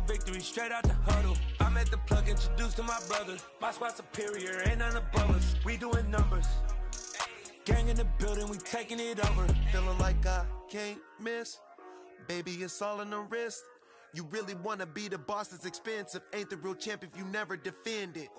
victory straight out the huddle. I'm at the plug, introduced to my brothers. My squad superior, ain't none above us. We doing numbers. Gang in the building, we taking it over. Feeling like I can't miss. Baby, it's all in the wrist. You really wanna be the boss, it's expensive. Ain't the real champ if you never defend it.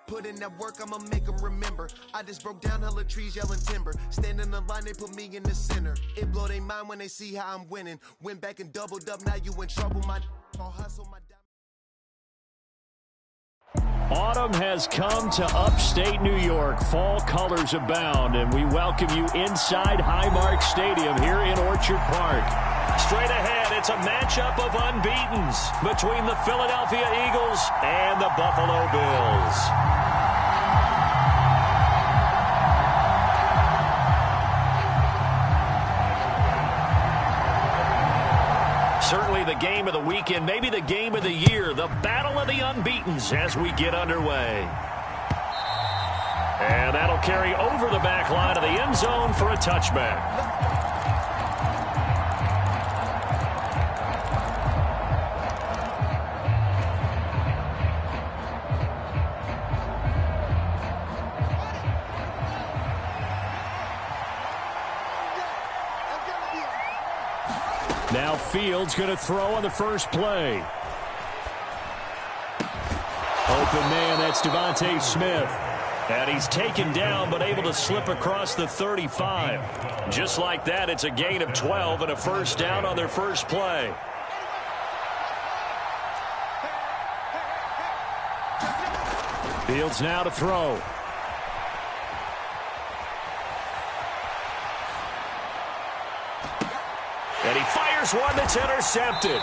Put in that work, I'ma make them remember. I just broke down hella trees, yelling timber. Stand in the line, they put me in the center. It blow their mind when they see how I'm winning. Went back and doubled up, now you in trouble. My all hustle, my Autumn has come to upstate New York. Fall colors abound, and we welcome you inside Highmark Stadium here in Orchard Park. Straight ahead, it's a matchup of unbeatens between the Philadelphia Eagles and the Buffalo Bills. Certainly the game of the weekend, maybe the game of the year, the battle of the unbeatens as we get underway. And that'll carry over the back line of the end zone for a touchback. Now Fields going to throw on the first play. Open man, that's Devontae Smith. And he's taken down but able to slip across the 35. Just like that, it's a gain of 12 and a first down on their first play. Fields now to throw. And he fires one that's intercepted.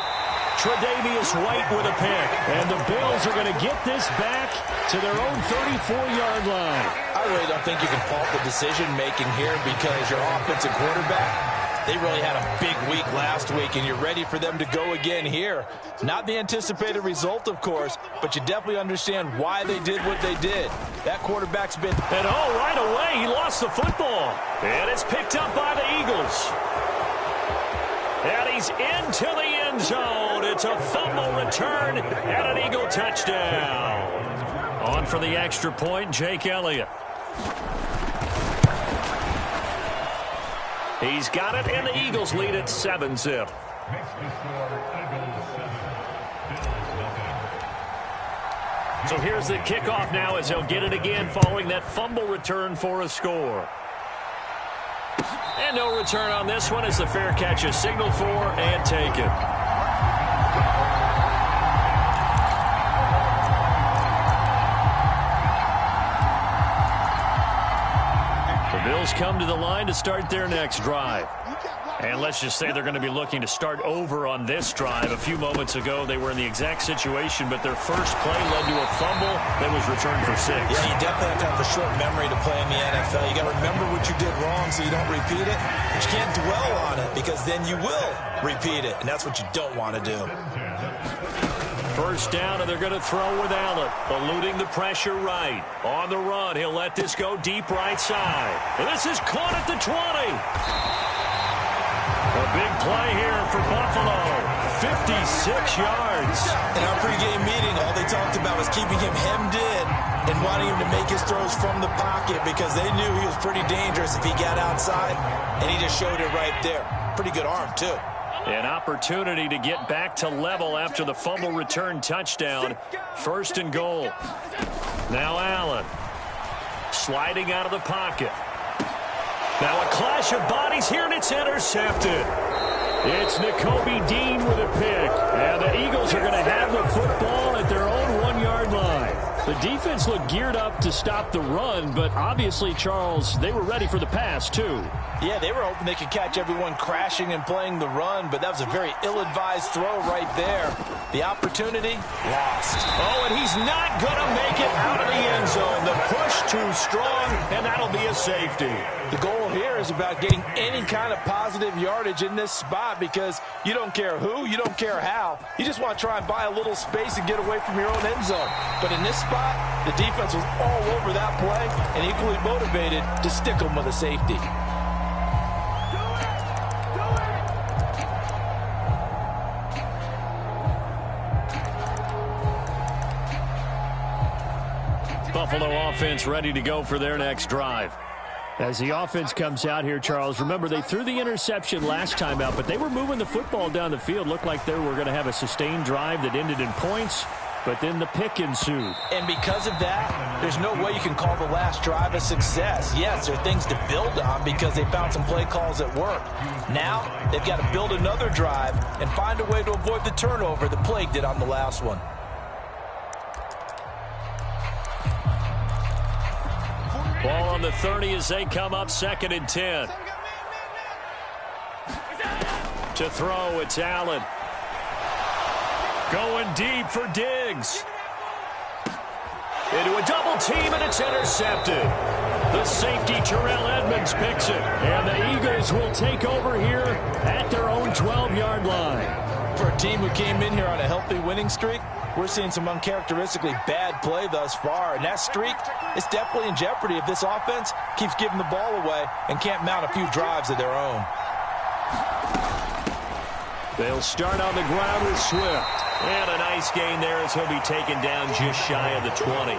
Tre'Davious White with a pick. And the Bills are going to get this back to their own 34-yard line. I really don't think you can fault the decision-making here because your offensive quarterback, they really had a big week last week, and you're ready for them to go again here. Not the anticipated result, of course, but you definitely understand why they did what they did. That quarterback's been... And right away, he lost the football. And it's picked up by the Eagles. And he's into the end zone. It's a fumble return and an Eagle touchdown. On for the extra point, Jake Elliott. He's got it, and the Eagles lead at 7-zip. So here's the kickoff now as they'll get it again following that fumble return for a score. And no return on this one as the fair catch is signaled for and taken. The Bills come to the line to start their next drive. And let's just say they're going to be looking to start over on this drive. A few moments ago, they were in the exact situation, but their first play led to a fumble that was returned for 6. Yeah, you definitely have to have a short memory to play in the NFL. You got to remember what you did wrong so you don't repeat it. But you can't dwell on it because then you will repeat it, and that's what you don't want to do. First down, and they're going to throw with Allen, eluding the pressure right. On the run, he'll let this go deep right side. And this is caught at the 20. A big play here for Buffalo. 56 yards. In our pregame meeting, all they talked about was keeping him hemmed in and wanting him to make his throws from the pocket because they knew he was pretty dangerous if he got outside, and he just showed it right there. Pretty good arm, too. An opportunity to get back to level after the fumble return touchdown. First and goal. Now Allen. Sliding out of the pocket. Now a clash of bodies here, and it's intercepted. It's Nakobe Dean with a pick. And the Eagles are going to have the football at their own 1-yard line. The defense looked geared up to stop the run, but obviously, Charles, they were ready for the pass, too. Yeah, they were hoping they could catch everyone crashing and playing the run, but that was a very ill-advised throw right there. The opportunity, lost. Oh, and he's not going to make it out of the end zone. The push too strong, and that'll be a safety. The goal here is about getting any kind of positive yardage in this spot because you don't care who, you don't care how. You just want to try and buy a little space and get away from your own end zone. But in this spot, the defense was all over that play and equally motivated to stick them with a safety. Buffalo offense ready to go for their next drive. As the offense comes out here, Charles, remember they threw the interception last time out, but they were moving the football down the field. Looked like they were going to have a sustained drive that ended in points, but then the pick ensued. And because of that, there's no way you can call the last drive a success. Yes, there are things to build on because they found some play calls that work. Now, they've got to build another drive and find a way to avoid the turnover that plagued it on the last one. Ball on the 30 as they come up 2nd and 10. To throw, it's Allen. Going deep for Diggs. Into a double team, and it's intercepted. The safety, Terrell Edmonds, picks it. And the Eagles will take over here at their own 12-yard line. For a team who came in here on a healthy winning streak, we're seeing some uncharacteristically bad play thus far. And that streak is definitely in jeopardy if this offense keeps giving the ball away and can't mount a few drives of their own. They'll start on the ground with Swift. And a nice gain there as he'll be taken down just shy of the 20.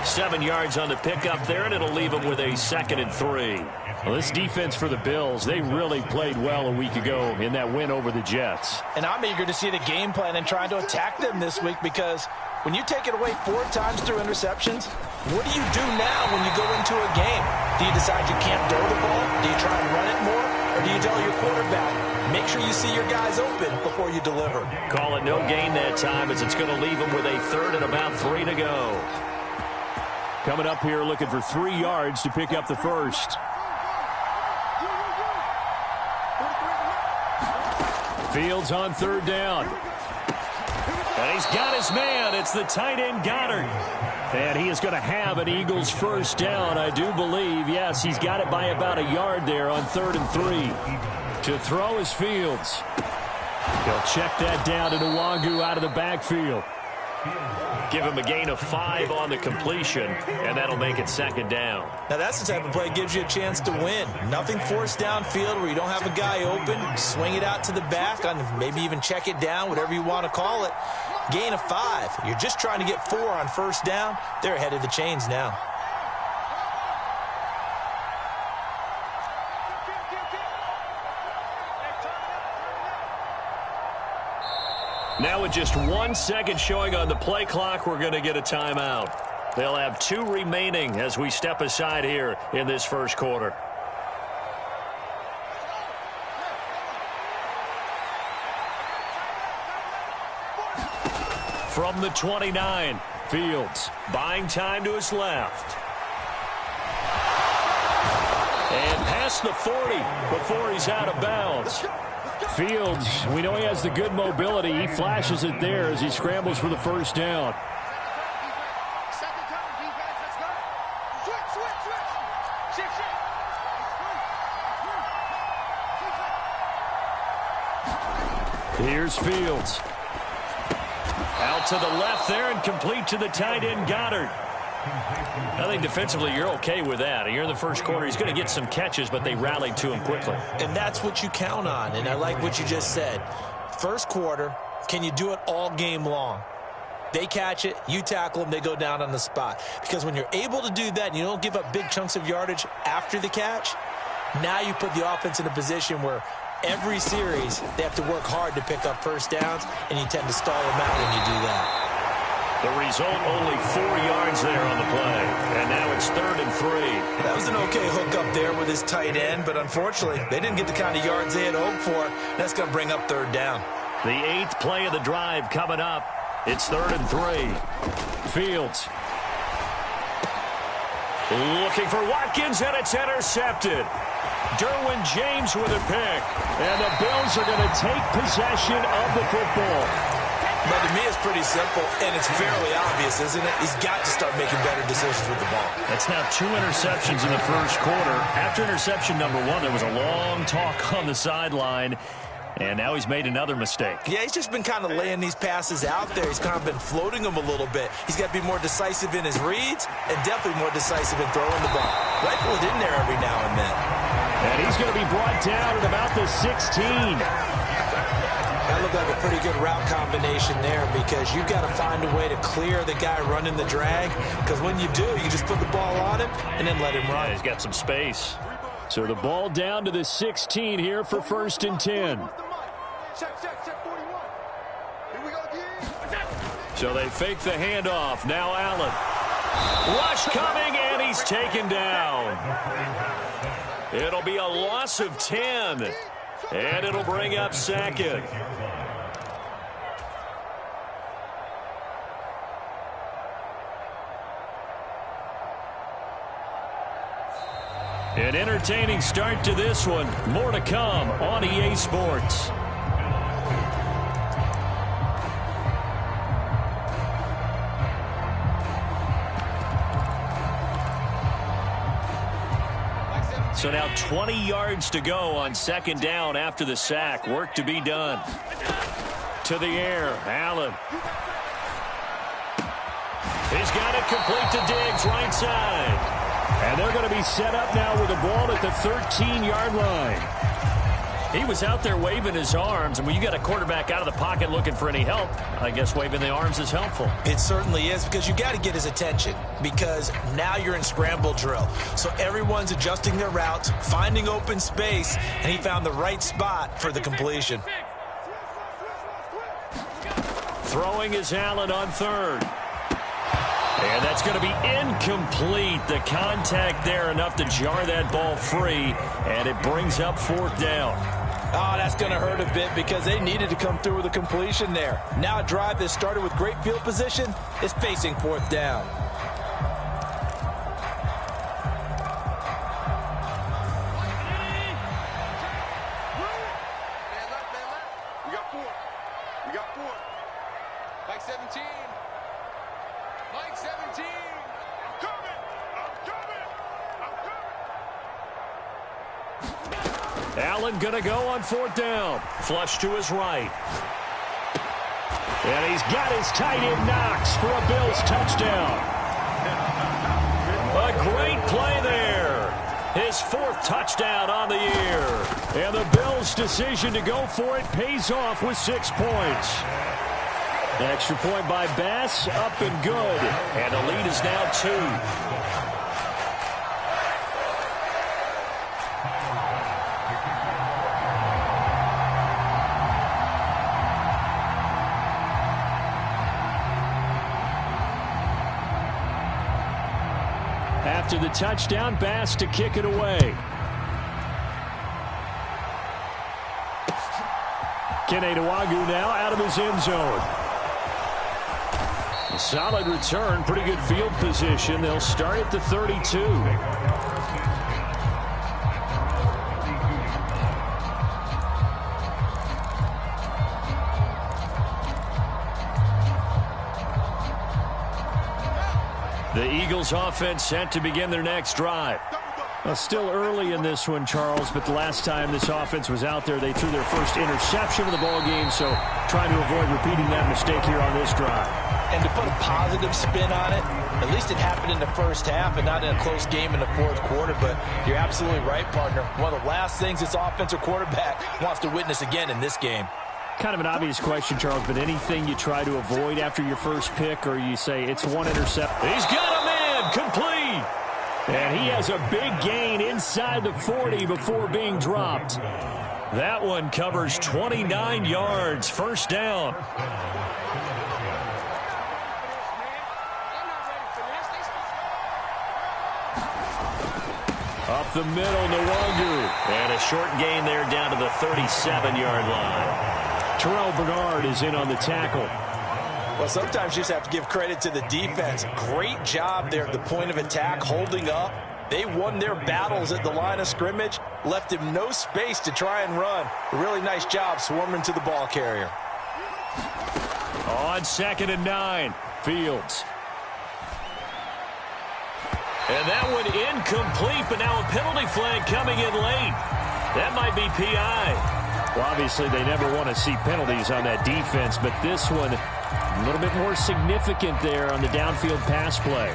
7 yards on the pickup there, and it'll leave him with a 2nd and 3. Well, this defense for the Bills, they really played well a week ago in that win over the Jets. And I'm eager to see the game plan and trying to attack them this week because when you take it away 4 times through interceptions, what do you do now when you go into a game? Do you decide you can't throw the ball? Do you try and run it more? Or do you tell your quarterback, make sure you see your guys open before you deliver? Call it no gain that time as it's going to leave him with a 3rd and about 3 to go. Coming up here looking for 3 yards to pick up the first. Fields on 3rd down. And he's got his man. It's the tight end Goddard. And he is going to have an Eagles first down, I do believe. Yes, he's got it by about a yard there on 3rd and 3. To throw is Fields. He'll check that down to Nwangu out of the backfield. Give him a gain of 5 on the completion, and that'll make it 2nd down. Now that's the type of play that gives you a chance to win. Nothing forced downfield where you don't have a guy open. Swing it out to the back, on maybe even check it down, whatever you want to call it. Gain of 5. You're just trying to get 4 on 1st down. They're ahead of the chains now. Now with just 1 second showing on the play clock, we're going to get a timeout. They'll have 2 remaining as we step aside here in this first quarter. From the 29, Fields buying time to his left. And past the 40 before he's out of bounds. Fields, we know he has the good mobility. He flashes it there as he scrambles for the first down. Here's Fields. Out to the left there and complete to the tight end Goddard. I think defensively you're okay with that. You're in the first quarter. He's going to get some catches, but they rallied to him quickly. And that's what you count on, and I like what you just said. First quarter, can you do it all game long? They catch it, you tackle them, they go down on the spot. Because when you're able to do that and you don't give up big chunks of yardage after the catch, now you put the offense in a position where every series they have to work hard to pick up first downs, and you tend to stall them out when you do that. The result, only 4 yards there on the play. And now it's 3rd and 3. That was an okay hook up there with his tight end, but unfortunately, they didn't get the kind of yards they had hoped for. That's going to bring up 3rd down. The 8th play of the drive coming up. It's 3rd and 3. Fields. Looking for Watkins, and it's intercepted. Derwin James with a pick. And the Bills are going to take possession of the football. But to me, it's pretty simple, and it's fairly obvious, isn't it? He's got to start making better decisions with the ball. That's now 2 interceptions in the first quarter. After interception number 1, there was a long talk on the sideline, and now he's made another mistake. Yeah, he's just been kind of laying these passes out there. He's kind of been floating them a little bit. He's got to be more decisive in his reads and definitely more decisive in throwing the ball. Rifle it in there every now and then. And he's going to be brought down at about the 16. That looked like a pretty good route combination there because you've got to find a way to clear the guy running the drag, because when you do, you just put the ball on him and then let him run. Yeah, he's got some space. So the ball down to the 16 here for 1st and 10. Check 41. Here we go again. So they fake the handoff. Now Allen. Rush coming, and he's taken down. It'll be a loss of 10, and it'll bring up 2nd. An entertaining start to this one. More to come on EA Sports. So now 20 yards to go on 2nd down after the sack. Work to be done. To the air, Allen. He's got it complete to Diggs, right side. And they're going to be set up now with the ball at the 13-yard line. He was out there waving his arms, and when you got a quarterback out of the pocket looking for any help, I guess waving the arms is helpful. It certainly is, because you got to get his attention, because now you're in scramble drill. So everyone's adjusting their routes, finding open space, and he found the right spot for the completion. Throwing is Allen on 3rd. And that's going to be incomplete. The contact there enough to jar that ball free, and it brings up 4th down. Oh, that's going to hurt a bit because they needed to come through with a completion there. Now a drive that started with great field position is facing 4th down. We got 4. Like 17. Mike 17. I'm coming. Allen going to go on 4th down. Flush to his right. And he's got his tight end Knox for a Bills touchdown. A great play there. His 4th touchdown on the year. And the Bills' decision to go for it pays off with 6 points. The extra point by Bass, up and good. And the lead is now 2. After the touchdown, Bass to kick it away. Kene Nwangwu now out of his end zone. A solid return, pretty good field position. They'll start at the 32. The Eagles offense set to begin their next drive. Well, still early in this one, Charles, but the last time this offense was out there, they threw their first interception of the ball game, so trying to avoid repeating that mistake here on this drive. And to put a positive spin on it, at least it happened in the first half and not in a close game in the 4th quarter, but you're absolutely right, partner. One of the last things this offensive quarterback wants to witness again in this game. Kind of an obvious question, Charles, but anything you try to avoid after your first pick, or you say it's one interception? He's got a man, complete! And he has a big gain inside the 40 before being dropped. That one covers 29 yards, 1st down. Up the middle, Nwangwu. And a short gain there down to the 37-yard line. Terrell Bernard is in on the tackle. Well, sometimes you just have to give credit to the defense. Great job there at the point of attack, holding up. They won their battles at the line of scrimmage, left him no space to try and run. A really nice job swarming to the ball carrier. On 2nd and 9, Fields. And that one incomplete, but now a penalty flag coming in late. That might be PI. Well, obviously, they never want to see penalties on that defense, but this one a little bit more significant there on the downfield pass play.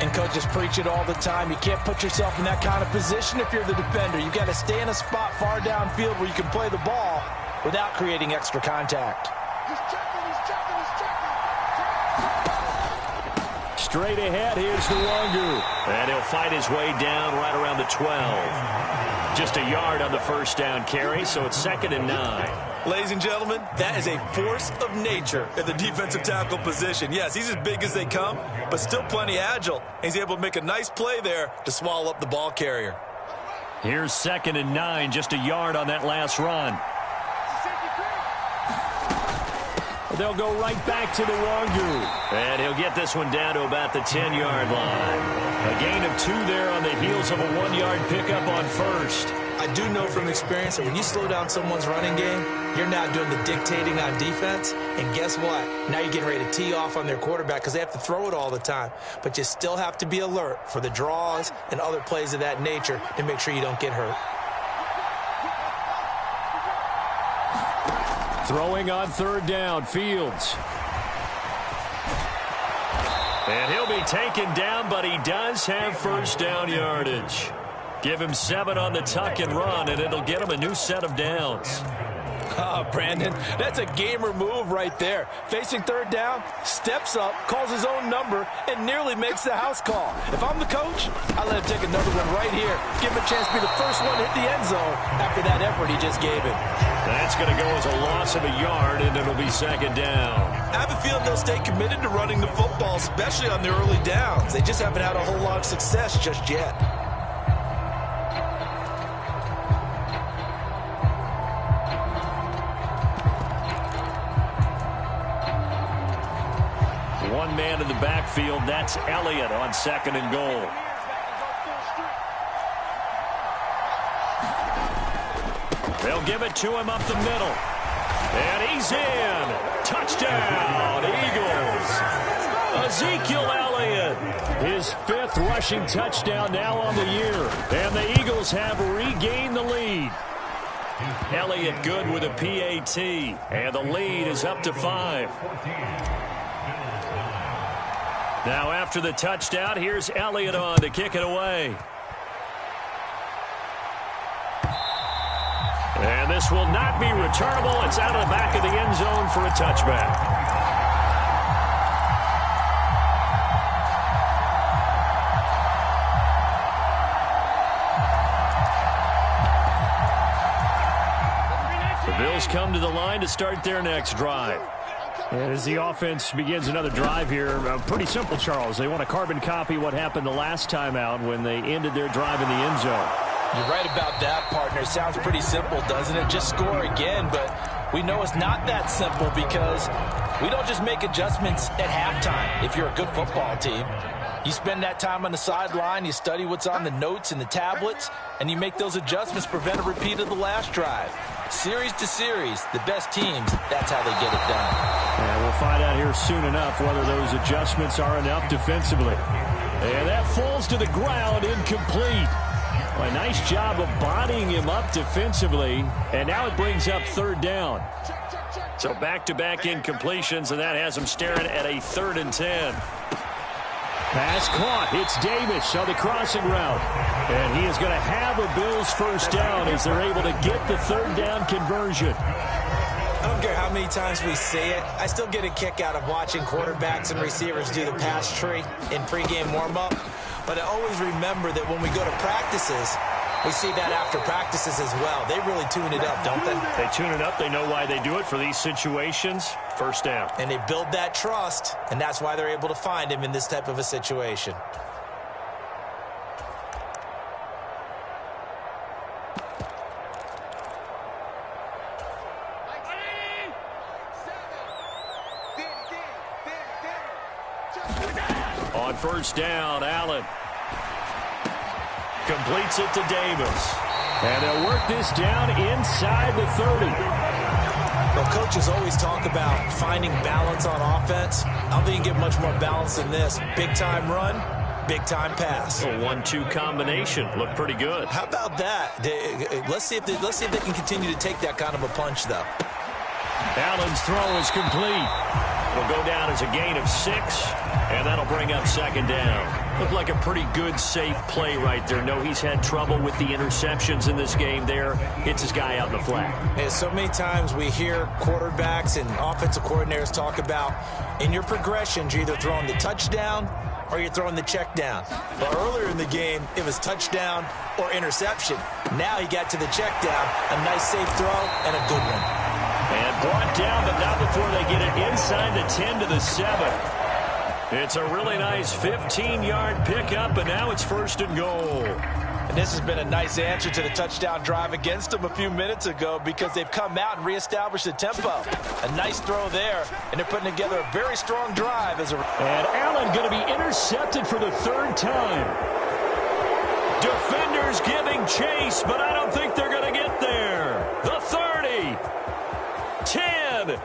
And coaches preach it all the time. You can't put yourself in that kind of position if you're the defender. You've got to stay in a spot far downfield where you can play the ball without creating extra contact. He's checking, he's checking, he's checking. Straight ahead, here's Nwangu. And he'll fight his way down right around the 12. Just a yard on the first down carry, so it's 2nd and 9. Ladies and gentlemen, that is a force of nature at the defensive tackle position. Yes, he's as big as they come, but still plenty agile. He's able to make a nice play there to swallow up the ball carrier. Here's 2nd and 9, just a yard on that last run. They'll go right back to Nwangu. And he'll get this one down to about the 10-yard line. A gain of 2 there on the heels of a 1-yard pickup on first. I do know from experience that when you slow down someone's running game, you're now doing the dictating on defense. And guess what? Now you're getting ready to tee off on their quarterback because they have to throw it all the time. But you still have to be alert for the draws and other plays of that nature to make sure you don't get hurt. Throwing on 3rd down, Fields. And he'll be taken down, but he does have first down yardage. Give him 7 on the tuck and run, and it'll get him a new set of downs. Brandon, that's a gamer move right there. Facing 3rd down, steps up, calls his own number, and nearly makes the house call. If I'm the coach, I let him take another one right here. Give him a chance to be the first one to hit the end zone after that effort he just gave him. That's going to go as a loss of a yard, and it'll be 2nd down. I have a feeling they'll stay committed to running the football, especially on the early downs. They just haven't had a whole lot of success just yet. One man in the backfield, that's Elliott on 2nd and goal. They'll give it to him up the middle. And he's in. Touchdown, Eagles. Ezekiel Elliott. His 5th rushing touchdown now on the year. And the Eagles have regained the lead. Elliott good with a PAT. And the lead is up to 5. Now after the touchdown, here's Elliott on to kick it away. And this will not be returnable. It's out of the back of the end zone for a touchback. The Bills come to the line to start their next drive. And as the offense begins another drive here, pretty simple, Charles. They want to carbon copy what happened the last time out when they ended their drive in the end zone. You're right about that, partner. Sounds pretty simple, doesn't it? Just score again, but we know it's not that simple because we don't just make adjustments at halftime if you're a good football team. You spend that time on the sideline, you study what's on the notes and the tablets, and you make those adjustments to prevent a repeat of the last drive. Series to series, the best teams, that's how they get it done. And we'll find out here soon enough whether those adjustments are enough defensively. And that falls to the ground, incomplete. Well, a nice job of bodying him up defensively, and now it brings up 3rd down. So back-to-back incompletions, and that has him staring at a 3rd and 10. Pass caught. It's Davis on the crossing route. And he is going to have a Bills first down as they're able to get the 3rd down conversion. I don't care how many times we say it. I still get a kick out of watching quarterbacks and receivers do the pass tree in pregame warm-up. But I always remember that when we go to practices, we see that after practices as well. They really tune it up, don't they? They tune it up. They know why they do it for these situations. First down. And they build that trust, and that's why they're able to find him in this type of a situation. On first down, Allen completes it to Davis. And they'll work this down inside the 30. Well, coaches always talk about finding balance on offense. I don't think you get much more balance than this. Big-time run, big-time pass. A 1-2 combination. Looked pretty good. How about that? Let's see if they can continue to take that kind of a punch, though. Allen's throw is complete. It'll go down as a gain of 6, and that'll bring up second down. Looked like a pretty good, safe play right there. No, he's had trouble with the interceptions in this game there. Hits his guy out in the flat. And so many times we hear quarterbacks and offensive coordinators talk about in your progressions, you're either throwing the touchdown or you're throwing the check down. But earlier in the game, it was touchdown or interception. Now he got to the check down, a nice safe throw, and a good one. And brought down, but not before they get it inside the 10 to the 7. It's a really nice 15-yard pickup, and now it's first and goal. And this has been a nice answer to the touchdown drive against them a few minutes ago because they've come out and reestablished the tempo. A nice throw there, and they're putting together a very strong drive. And Allen going to be intercepted for the 3rd time. Defenders giving chase, but I don't think they're going to get there. The 30, 10,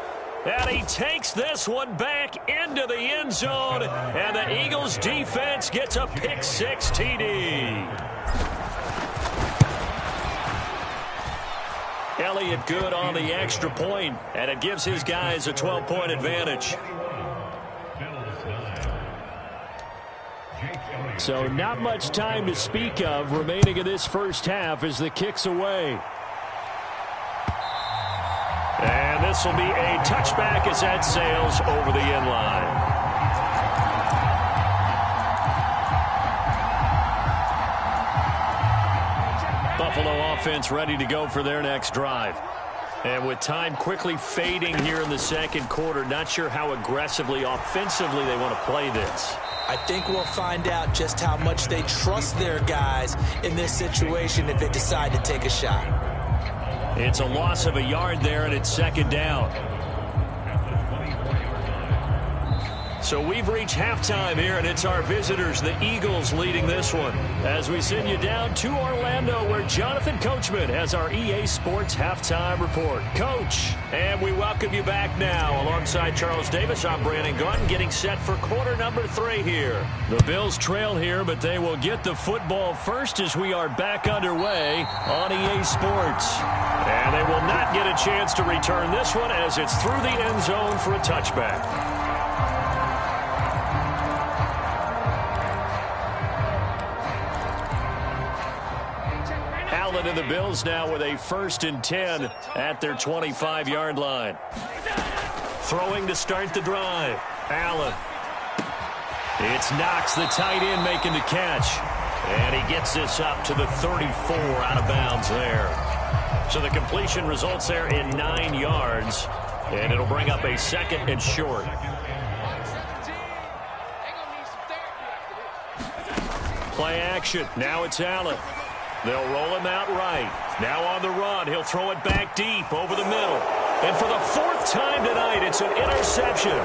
and he takes this one back into the end zone, and the Eagles defense gets a pick-6 TD. Elliott good on the extra point, and it gives his guys a 12-point advantage. So not much time to speak of remaining in this first half as the kick's away. And this will be a touchback as that sails over the end line. Buffalo offense ready to go for their next drive. And with time quickly fading here in the second quarter, not sure how aggressively, offensively they want to play this. I think we'll find out just how much they trust their guys in this situation if they decide to take a shot. It's a loss of a yard there, and it's second down. So we've reached halftime here, and it's our visitors, the Eagles, leading this one. As we send you down to Orlando, where Jonathan Coachman has our EA Sports Halftime Report. Coach, and we welcome you back now. Alongside Charles Davis, I'm Brandon Gaudin, getting set for quarter number 3 here. The Bills trail here, but they will get the football first as we are back underway on EA Sports. And they will not get a chance to return this one as it's through the end zone for a touchback. Allen and the Bills now with a 1st and 10 at their 25-yard line. Throwing to start the drive. Allen. It's Knox, the tight end, making the catch. And he gets this up to the 34 out of bounds there. So the completion results there in 9 yards. And it'll bring up a 2nd and short. Play action. Now it's Allen. They'll roll him out right. Now on the run. He'll throw it back deep over the middle. And for the 4th time tonight, it's an interception.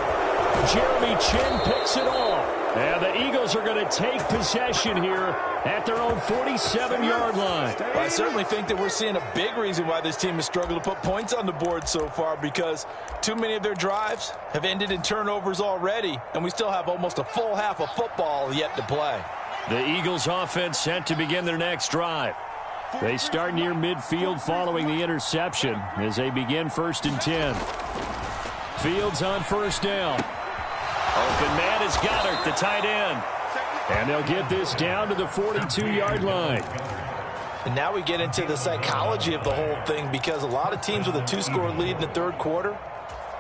Jeremy Chinn picks it off. And the Eagles are going to take possession here at their own 47-yard line. Well, I certainly think that we're seeing a big reason why this team has struggled to put points on the board so far, because too many of their drives have ended in turnovers already, and we still have almost a full half of football yet to play. The Eagles offense set to begin their next drive. They start near midfield following the interception as they begin 1st and 10. Fields on 1st down. Open man is Goddard, the tight end. And they'll get this down to the 42-yard line. And now we get into the psychology of the whole thing, because a lot of teams with a 2-score lead in the 3rd quarter,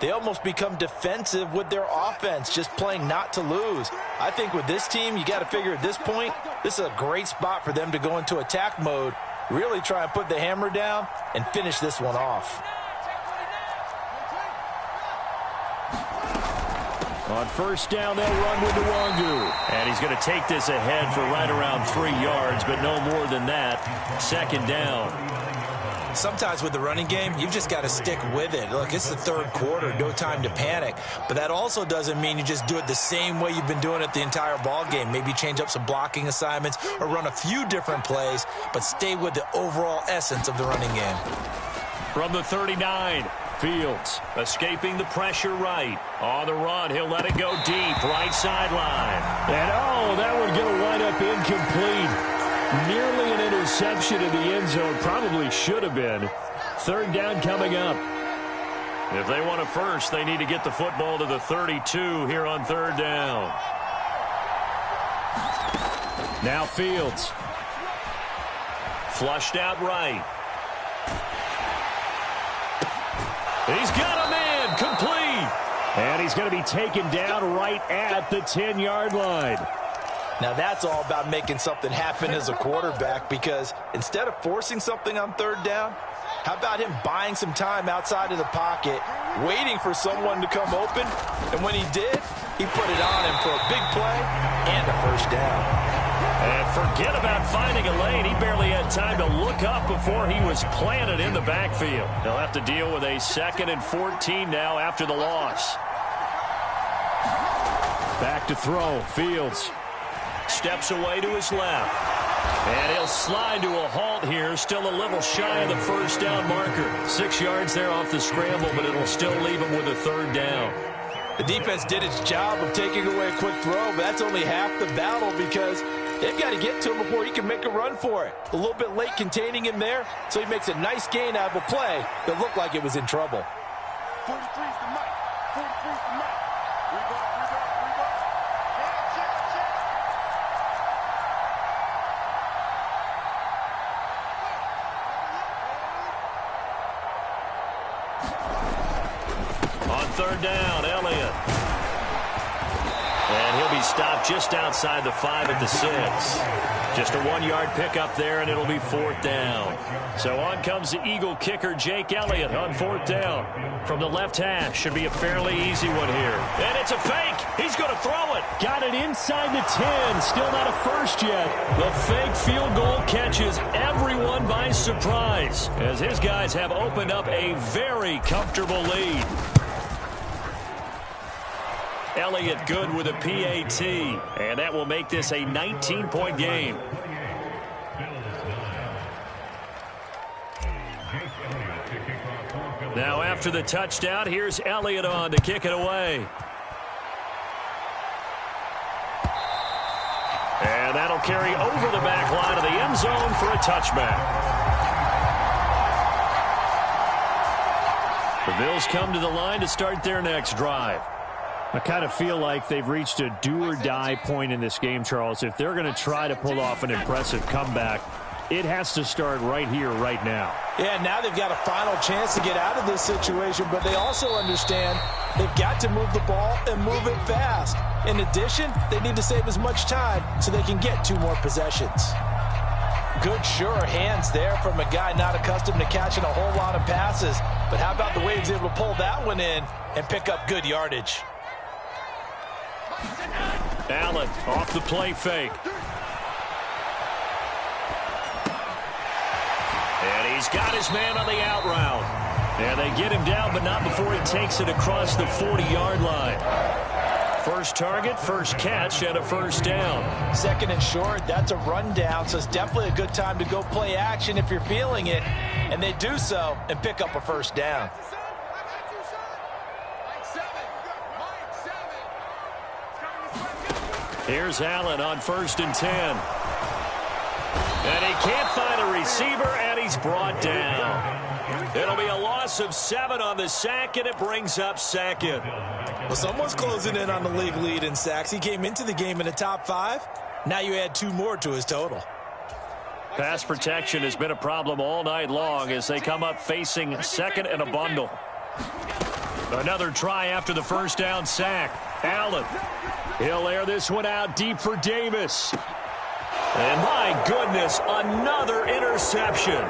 they almost become defensive with their offense, just playing not to lose. I think with this team, you got to figure at this point, this is a great spot for them to go into attack mode, really try and put the hammer down and finish this one off. On 1st down, they'll run with Nwangu. And he's going to take this ahead for right around 3 yards, but no more than that. 2nd down. Sometimes with the running game, you've just got to stick with it. Look, it's the 3rd quarter, no time to panic. But that also doesn't mean you just do it the same way you've been doing it the entire ball game. Maybe change up some blocking assignments or run a few different plays, but stay with the overall essence of the running game. From the 39, Fields escaping the pressure right. On the run, he'll let it go deep, right sideline. And that one going to wind up incomplete. Nearly an interception in the end zone. Probably should have been. 3rd down coming up. If they want a first, they need to get the football to the 32 here on third down. Now Fields. Flushed out right. He's got a man complete. And he's going to be taken down right at the 10-yard line. Now that's all about making something happen as a quarterback, because instead of forcing something on third down, how about him buying some time outside of the pocket, waiting for someone to come open, and when he did, he put it on him for a big play and a first down. And forget about finding a lane. He barely had time to look up before he was planted in the backfield. They'll have to deal with a 2nd and 14 now after the loss. Back to throw. Fields steps away to his left. And he'll slide to a halt here. Still a little shy of the first down marker. 6 yards there off the scramble, but it'll still leave him with a third down. The defense did its job of taking away a quick throw, but that's only half the battle, because they've got to get to him before he can make a run for it. A little bit late containing him there, so he makes a nice gain out of a play that looked like it was in trouble. 43's the mic. 43's the mic. Rebound. On third down, Elliott. And he'll be stopped just outside the 5 at the 6. Just a 1-yard pickup there, and it'll be 4th down. So on comes the Eagle kicker, Jake Elliott, on 4th down. From the left hash, should be a fairly easy one here. And it's a fake. He's going to throw it. got it inside the 10. Still not a first yet. The fake field goal catches everyone by surprise, as his guys have opened up a very comfortable lead. Elliott good with a PAT, and that will make this a 19-point game. Now after the touchdown, here's Elliott on to kick it away. And that'll carry over the back line of the end zone for a touchback. The Bills come to the line to start their next drive. I kind of feel like they've reached a do-or-die point in this game, Charles. If they're going to try to pull off an impressive comeback, it has to start right here, right now. Yeah, now they've got a final chance to get out of this situation, but they also understand they've got to move the ball and move it fast. In addition, they need to save as much time so they can get 2 more possessions. Good, sure hands there from a guy not accustomed to catching a whole lot of passes, but how about the way he was able to pull that one in and pick up good yardage? Allen off the play fake. And he's got his man on the out route. And they get him down, but not before he takes it across the 40-yard line. First target, first catch, and a first down. 2nd and short, that's a rundown, so it's definitely a good time to go play action if you're feeling it. And they do so and pick up a first down. Here's Allen on 1st and 10. And he can't find a receiver, and he's brought down. It'll be a loss of 7 on the sack, and it brings up 2nd. Well, someone's closing in on the league lead in sacks. He came into the game in the top 5. Now you add 2 more to his total. Pass protection has been a problem all night long as they come up facing 2nd and a bundle. Another try after the first down sack. Allen. He'll air this one out deep for Davis. And my goodness, another interception.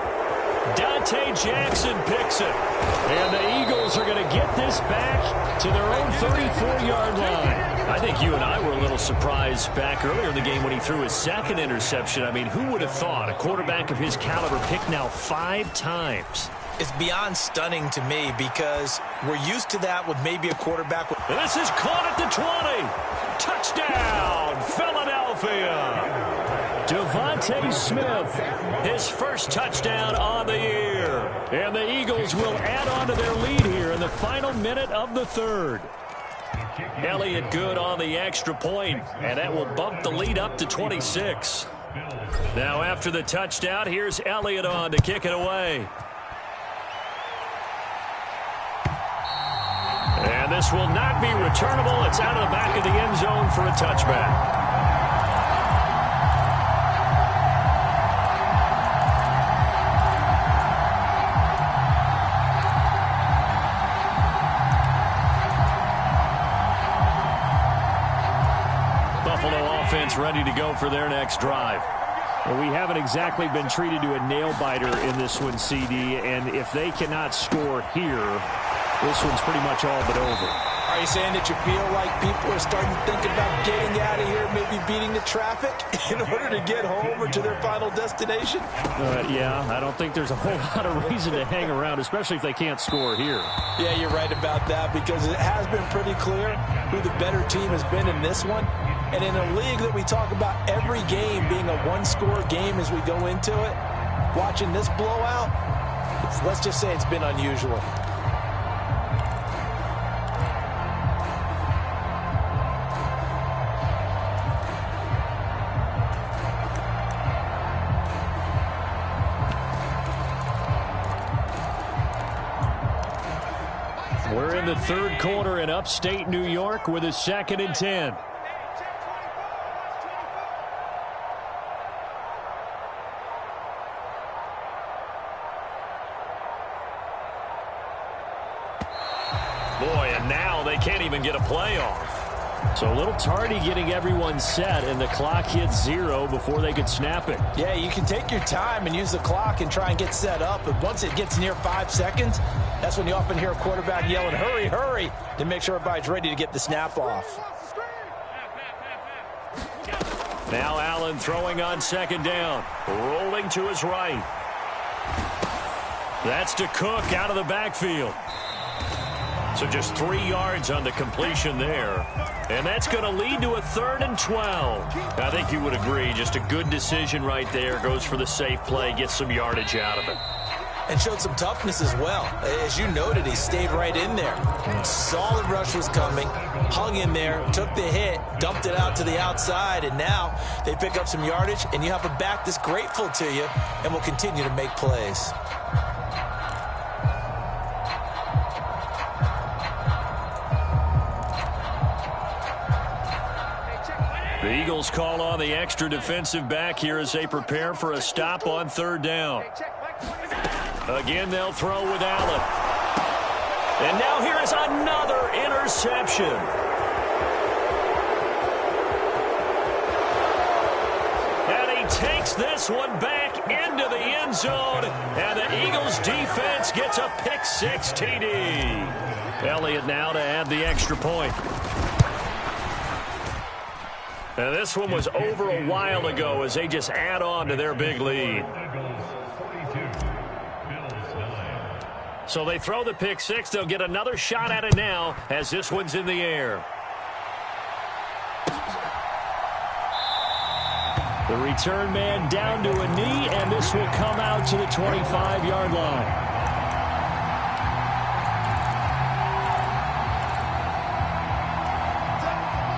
Dante Jackson picks it. And the Eagles are going to get this back to their own 34-yard line. I think you and I were a little surprised back earlier in the game when he threw his 2nd interception. I mean, who would have thought a quarterback of his caliber picked now 5 times? It's beyond stunning to me because we're used to that with maybe a quarterback. This is caught at the 20. Touchdown, Philadelphia. Devontae Smith, his first touchdown on the year. And the Eagles will add on to their lead here in the final minute of the 3rd. Elliott good on the extra point, and that will bump the lead up to 26. Now after the touchdown, here's Elliott on to kick it away. pass will not be returnable. It's out of the back of the end zone for a touchback. Ready to go for their next drive. Well, we haven't exactly been treated to a nail-biter in this one, CD, and if they cannot score here, this one's pretty much all but over. Are you saying that you feel like people are starting to think about getting out of here, maybe beating the traffic in order to get home or to their final destination? Yeah, I don't think there's a whole lot of reason to hang around, especially if they can't score here. Yeah, you're right about that, because it has been pretty clear who the better team has been in this one. And in a league that we talk about every game being a one-score game as we go into it, watching this blowout, let's just say it's been unusual. We're in the third quarter in upstate New York with a 2nd and 10. Boy, and now they can't even get a play off. So a little tardy getting everyone set, and the clock hits 0 before they could snap it. Yeah, you can take your time and use the clock and try and get set up, but once it gets near 5 seconds, that's when you often hear a quarterback yelling, hurry, hurry, to make sure everybody's ready to get the snap off. Now Allen throwing on 2nd down, rolling to his right. That's to Cook out of the backfield. So just 3 yards on the completion there. And that's going to lead to a 3rd and 12. I think you would agree, just a good decision right there. Goes for the safe play, gets some yardage out of it. And showed some toughness as well. As you noted, he stayed right in there. Solid rush was coming, hung in there, took the hit, dumped it out to the outside, and now they pick up some yardage, and you have a back that's grateful to you and will continue to make plays. The Eagles call on the extra defensive back here as they prepare for a stop on 3rd down. Again, they'll throw with Allen. And now here is another interception. And he takes this one back into the end zone. And the Eagles defense gets a pick-6 TD. Elliott now to add the extra point. And this one was over a while ago as they just add on to their big lead. So they throw the pick-6. They'll get another shot at it now as this one's in the air. The return man down to a knee, and this will come out to the 25-yard line.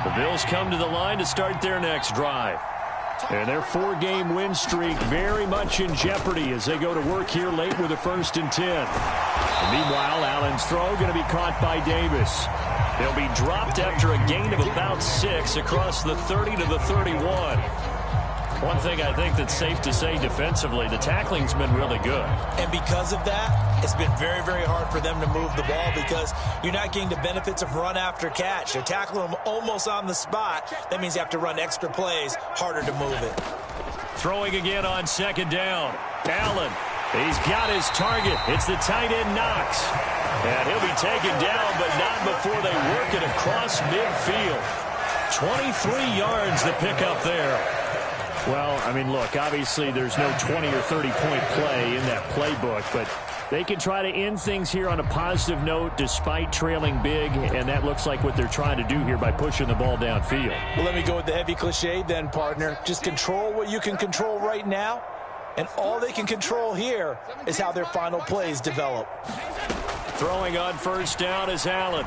The Bills come to the line to start their next drive. And their 4-game win streak very much in jeopardy as they go to work here late with a 1st and 10. And meanwhile, Allen's throw going to be caught by Davis. He'll be dropped after a gain of about 6 across the 30 to the 31. One thing I think that's safe to say defensively, the tackling's been really good. And because of that, it's been very, very hard for them to move the ball because you're not getting the benefits of run after catch. They're tackling them almost on the spot. That means you have to run extra plays, harder to move it. Throwing again on 2nd down. Allen, he's got his target. It's the tight end Knox. And he'll be taken down, but not before they work it across midfield. 23 yards to pick up there. Well, I mean, look, obviously there's no 20 or 30-point play in that playbook, but they can try to end things here on a positive note despite trailing big, and that looks like what they're trying to do here by pushing the ball downfield. Well, let me go with the heavy cliche then, partner. Just control what you can control right now, and all they can control here is how their final plays develop. Throwing on 1st down is Allen.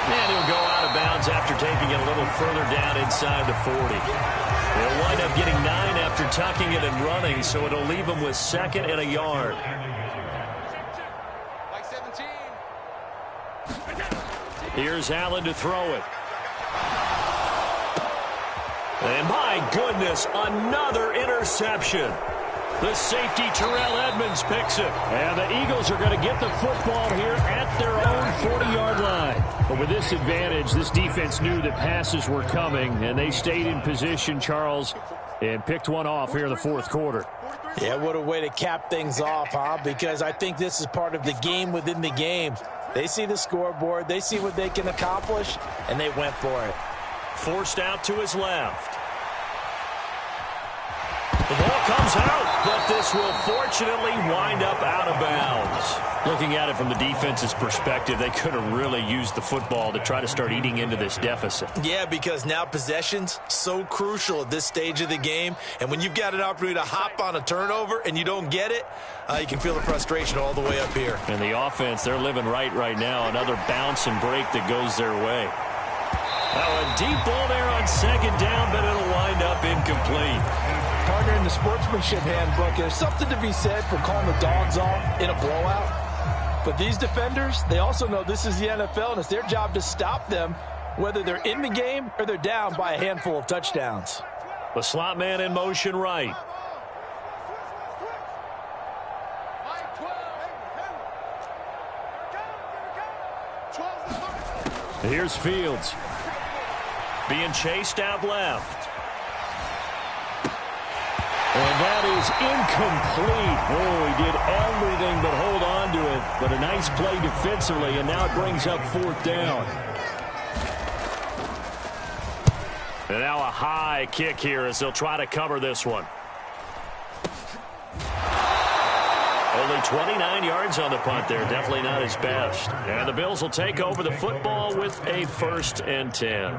And he'll go out of bounds after taking it a little further down inside the 40. They'll wind up getting 9 after tucking it and running, so it'll leave them with 2nd and a yard. Here's Allen to throw it. And my goodness, another interception. The safety, Terrell Edmonds, picks it. And the Eagles are going to get the football here at their own 40-yard line. But with this advantage, this defense knew that passes were coming, and they stayed in position, Charles, and picked one off here in the 4th quarter. Yeah, what a way to cap things off, huh? Because I think this is part of the game within the game. They see the scoreboard, they see what they can accomplish, and they went for it. Forced out to his left. The ball comes out, but this will fortunately wind up out of bounds. Looking at it from the defense's perspective, they could have really used the football to try to start eating into this deficit. Yeah, because now possession's so crucial at this stage of the game. And when you've got an opportunity to hop on a turnover and you don't get it, you can feel the frustration all the way up here. And the offense, they're living right now. Another bounce and break that goes their way. Oh, a deep ball there on 2nd down, but it'll wind up incomplete. Partner, in the sportsmanship handbook, there's something to be said for calling the dogs off in a blowout. But these defenders, they also know this is the NFL, and it's their job to stop them, whether they're in the game or they're down by a handful of touchdowns. The slot man in motion right. Here's Fields. Being chased out left. And that is incomplete. Oh, he did everything but hold on to it. But a nice play defensively, and now it brings up 4th down. And now a high kick here as they'll try to cover this one. Only 29 yards on the punt there. Definitely not his best. And the Bills will take over the football with a 1st and 10.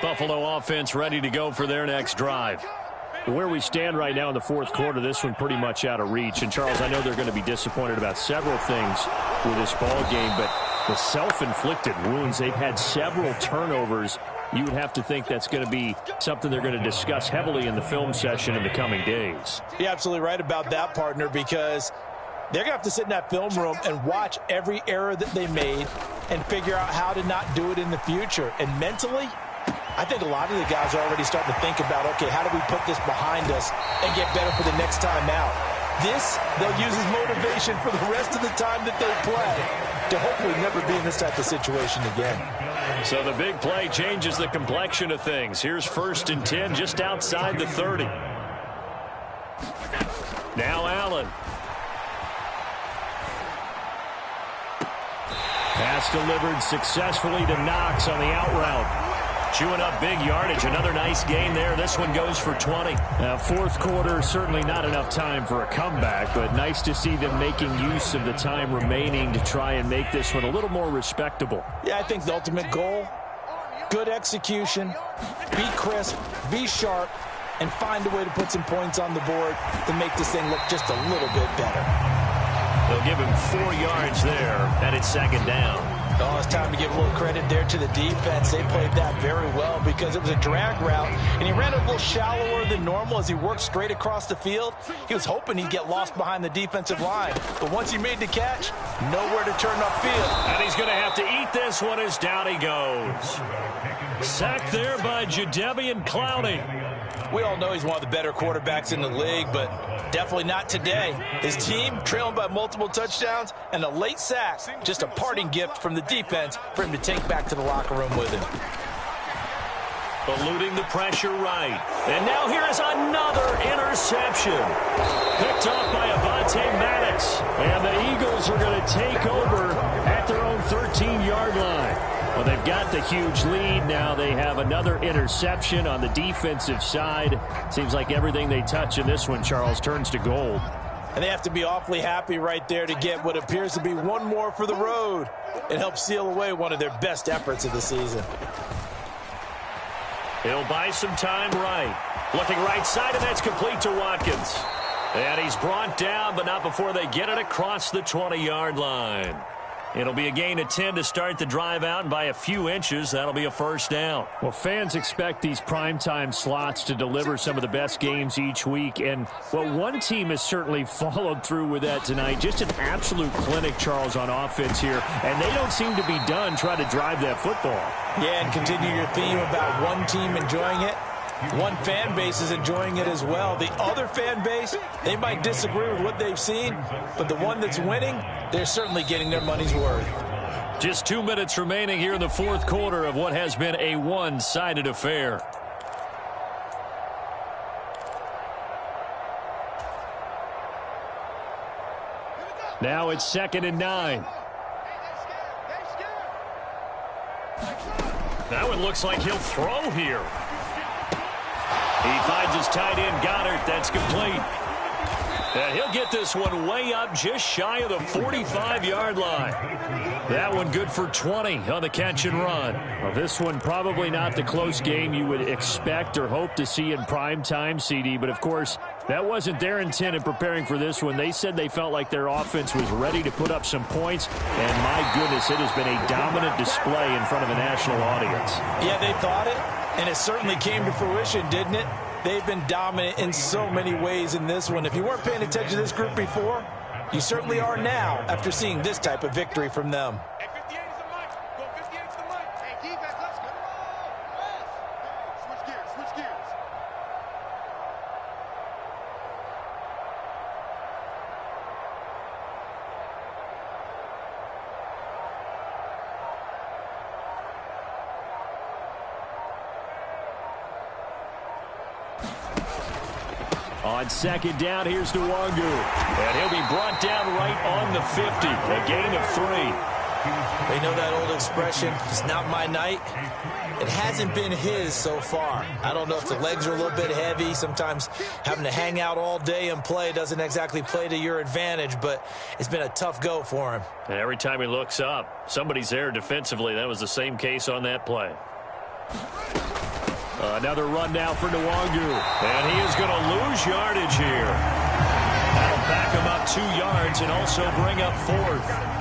Buffalo offense ready to go for their next drive. Where we stand right now in the 4th quarter, this one pretty much out of reach. And, Charles, I know they're going to be disappointed about several things with this ball game, but the self-inflicted wounds, they've had several turnovers. You would have to think that's going to be something they're going to discuss heavily in the film session in the coming days. You're absolutely right about that, partner, because they're going to have to sit in that film room and watch every error that they made and figure out how to not do it in the future. And mentally, I think a lot of the guys are already starting to think about, okay, how do we put this behind us and get better for the next time out? This, they'll use as motivation for the rest of the time that they play to hopefully never be in this type of situation again. So the big play changes the complexion of things. Here's 1st and 10 just outside the 30. Now Allen. Pass delivered successfully to Knox on the out route. Chewing up big yardage. Another nice gain there. This one goes for 20. Now, 4th quarter, certainly not enough time for a comeback, but nice to see them making use of the time remaining to try and make this one a little more respectable. Yeah, I think the ultimate goal, good execution, be crisp, be sharp, and find a way to put some points on the board to make this thing look just a little bit better. They'll give him 4 yards there, and it's 2nd down. Oh, it's time to give a little credit there to the defense. They played that very well because it was a drag route, and he ran a little shallower than normal as he worked straight across the field. He was hoping he'd get lost behind the defensive line, but once he made the catch, nowhere to turn upfield. And he's going to have to eat this one as down he goes. Sacked there by Jadeveon Clowney. We all know he's one of the better quarterbacks in the league, but definitely not today. His team trailing by multiple touchdowns, and a late sack, just a parting gift from the defense for him to take back to the locker room with him. Eluding the pressure right. And now here is another interception. Picked off by Avonte Maddox. And the Eagles are going to take over at their own 13-yard line. Well, they've got the huge lead. Now they have another interception on the defensive side. Seems like everything they touch in this one, Charles, turns to gold. And they have to be awfully happy right there to get what appears to be one more for the road. It helps seal away one of their best efforts of the season. He'll buy some time right. Looking right side, and that's complete to Watkins. And he's brought down, but not before they get it across the 20-yard line. It'll be a gain of 10 to start the drive out, and by a few inches, that'll be a first down. Well, fans expect these primetime slots to deliver some of the best games each week, and well, one team has certainly followed through with that tonight. Just an absolute clinic, Charles, on offense here, and they don't seem to be done trying to drive that football. Yeah, and continue your theme about one team enjoying it. One fan base is enjoying it as well. The other fan base, they might disagree with what they've seen, but the one that's winning, they're certainly getting their money's worth. Just 2 minutes remaining here in the fourth quarter of what has been a one-sided affair. Now it's 2nd and 9. That one looks like he'll throw here. He finds his tight end, Goddard. That's complete. And he'll get this one way up just shy of the 45-yard line. That one good for 20 on the catch and run. Well, this one probably not the close game you would expect or hope to see in prime time, CD. But, of course, that wasn't their intent in preparing for this one. They said they felt like their offense was ready to put up some points. And, my goodness, it has been a dominant display in front of a national audience. Yeah, they thought it, and it certainly came to fruition, didn't it? They've been dominant in so many ways in this one. If you weren't paying attention to this group before, you certainly are now after seeing this type of victory from them. Hey, 58 is the mic. Go 58 is the mic. Hey, defense, let's go. Switch gears, switch gears. On 2nd down, here's Nwangu. And he'll be brought down right on the 50. A gain of 3. They know that old expression, it's not my night. It hasn't been his so far. I don't know if the legs are a little bit heavy. Sometimes having to hang out all day and play doesn't exactly play to your advantage, but it's been a tough go for him. And every time he looks up, somebody's there defensively. That was the same case on that play. Another run now for Nwangu. And he is going to lose yardage here. That'll back him up 2 yards and also bring up 4th.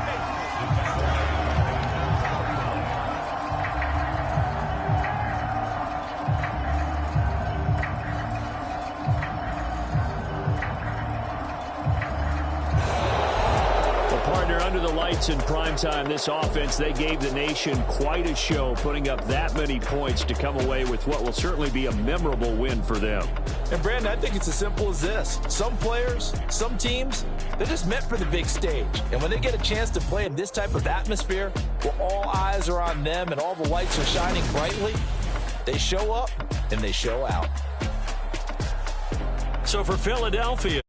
Under the lights in primetime, this offense, they gave the nation quite a show, putting up that many points to come away with what will certainly be a memorable win for them. And, Brandon, I think it's as simple as this. Some players, some teams, they're just meant for the big stage. And when they get a chance to play in this type of atmosphere, where all eyes are on them and all the lights are shining brightly, they show up and they show out. So for Philadelphia,